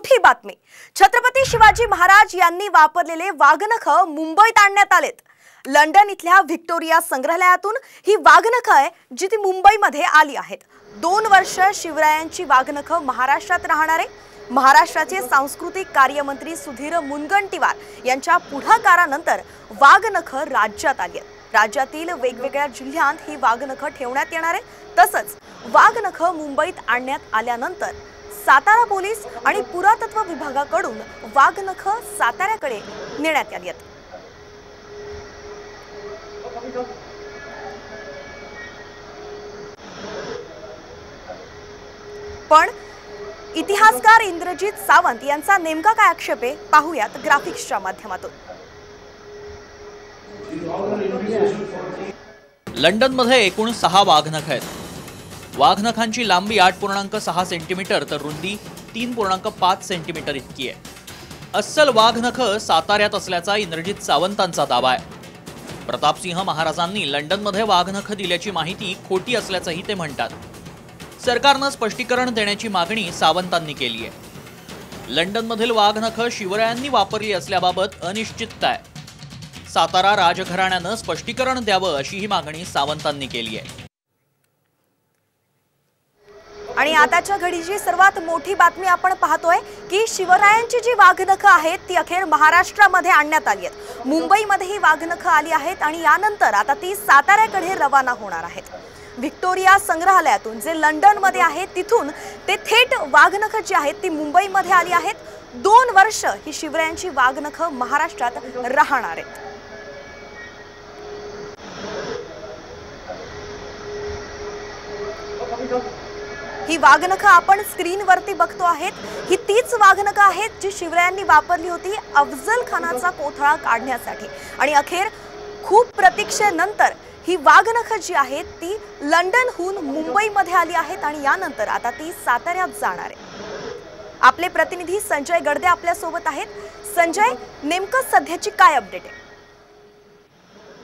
मोठी बातमी। छत्रपती शिवाजी महाराज यांनी वापरलेले वाघनख मुंबईत आणण्यात आलेत। लंडन इथल्या व्हिक्टोरिया संग्रहालयातून ही वाघनख आहे जी ती मुंबईमध्ये आली आहेत। 2 वर्ष शिवरायांची वाघनख महाराष्ट्रात राहणार आहे। महाराष्ट्राचे सांस्कृतिक कार्यमंत्री सुधीर मुनगंटीवार यांच्या पुढाकारानंतर वाघनख राज्यात आली आहेत। राज्यातील वेगवेगळ्या जिल्ह्यात ही वाघनख ठेवण्यात येणार आहे। तसंच वाघनख मुंबईत आणण्यात आल्यानंतर सातारा पोलीस आणि पुरातत्व विभागाकडून वाघनख साताऱ्याकडे नेण्यात आली आहेत। पण इतिहासकार इंद्रजित सावंत यांचा नेमका काय आक्षेप आहे पाहूयात ग्राफिक्सच्या माध्यमातून। लंडन मध्ये एकूण 6 वाघनख आहेत। वाघनखांची लांबी 8.6 सेंटीमीटर तर रुंदी 3.5 सेंटीमीटर इतकी आहे। अस्सल वाघनख साताऱ्यात असल्याचा इंद्रजित सावंतांचा दावा आहे। प्रतापसिंह महाराजांनी लंडनमध्ये वाघनख दिल्याची माहिती खोटी असल्याचंही ते म्हणतात। सरकारनं स्पष्टीकरण देण्याची मागणी सावंतांनी केली आहे। लंडनमधील वाघनख शिवरायांनी वापरली असल्याबाबत अनिश्चितता आहे। सातारा राजघराण्यानं स्पष्टीकरण द्यावं अशीही मागणी सावंतांनी केली आहे। आणि आताच्या घडीची सर्वात मोठी बातमी आपण पाहतोय की शिवरायांची जी वाघनख आहेत ती अखेर महाराष्ट्रामध्ये आणण्यात आली आहेत। मुंबईमध्ये ही वाघनख आली आहेत आणि यानंतर आता ती साताऱ्याकडे रवाना होणार आहेत। व्हिक्टोरिया संग्रहालयातून जे लंडनमध्ये आहे तिथून ते थेट वाघनख जी आहेत ती मुंबईमध्ये आली आहेत। 2 वर्ष ही शिवरायांची वाघनख महाराष्ट्रात राहणार आहेत। ही वाघनख आपण स्क्रीनवरती बघतो आहेत। ही तीच वाघनख आहेत जी शिवरायांनी वापरली होती अफजल खानाचा कोथळा काढण्यासाठी आणि अखेर खूप प्रतीक्षेनंतर ही वाघनख जी आहेत ती लंडनहून मुंबईमध्ये आली आहेत आणि यानंतर आता ती साताऱ्यात जाणार आहे। आपले प्रतिनिधी संजय गडदे आपल्या सोबत आहेत। संजय, नेमकं सध्याची काय अपडेट आहे?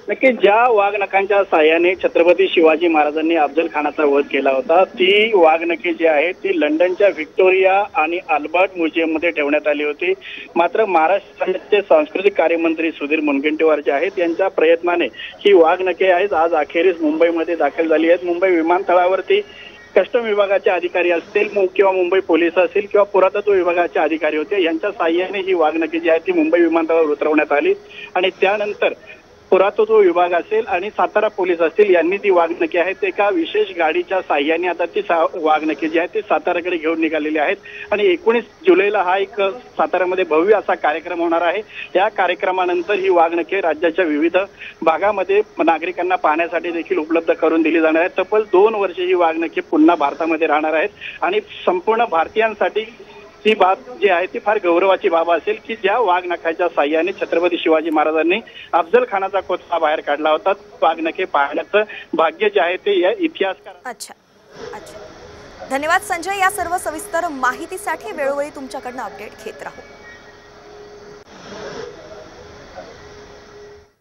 नक्की ज्या वाघनखांच्या साह्याने छत्रपती शिवाजी महाराजांनी अफजल खानाचा वध केला होता ती वाघनखे जी आहे ती लंडनच्या व्हिक्टोरिया आणि अल्बर्ट म्युझियम मध्ये ठेवण्यात आली होती। मात्र महाराष्ट्राचे सांस्कृतिक कार्यमंत्री सुधीर मुनगंटीवार जे आहेत यांच्या प्रयत्नाने ही वाघनखे आहेत आज अखेरीस मुंबईमध्ये दाखल झाली आहेत। मुंबई विमानतळावरती कस्टम विभागाचे अधिकारी असतील किंवा मुंबई पोलीस असतील किंवा पुरातत्व विभागाचे अधिकारी होते यांच्या साह्याने ही वाघनखे जी आहे ती मुंबई विमानतळावर उतरवण्यात आली आणि त्यानंतर पुरातत्व विभाग असेल आणि सातारा पोलीस असतील यांनी ती वाघनखे आहेत एका विशेष गाडीच्या साह्याने आता ती वाघनखे जी आहेत ती साताऱ्याकडे घेऊन निघालेली आहेत आणि 19 जुलैला हा एक साताऱ्यामध्ये भव्य असा कार्यक्रम होणार आहे। या कार्यक्रमानंतर ही वाघनखे राज्याच्या विविध भागामध्ये नागरिकांना पाहण्यासाठी देखील उपलब्ध करून दिली जाणार आहे। तब्बल 2 वर्ष ही वाघनखे पुन्हा भारतामध्ये राहणार आहेत आणि संपूर्ण भारतीयांसाठी ही बाब जी आहे ती फार गौरवाची बाब असेल की ज्या वाघनखाच्या साह्याने छत्रपती शिवाजी महाराजांनी अफजल खानाचा कोथळा बाहेर काढला होता वाघनखे पाहण्याचं भाग्य जे आहे ते या इतिहासकार। अच्छा, धन्यवाद संजय। या सर्व सविस्तर माहितीसाठी वेळोवेळी तुमच्याकडनं अपडेट घेत राहू।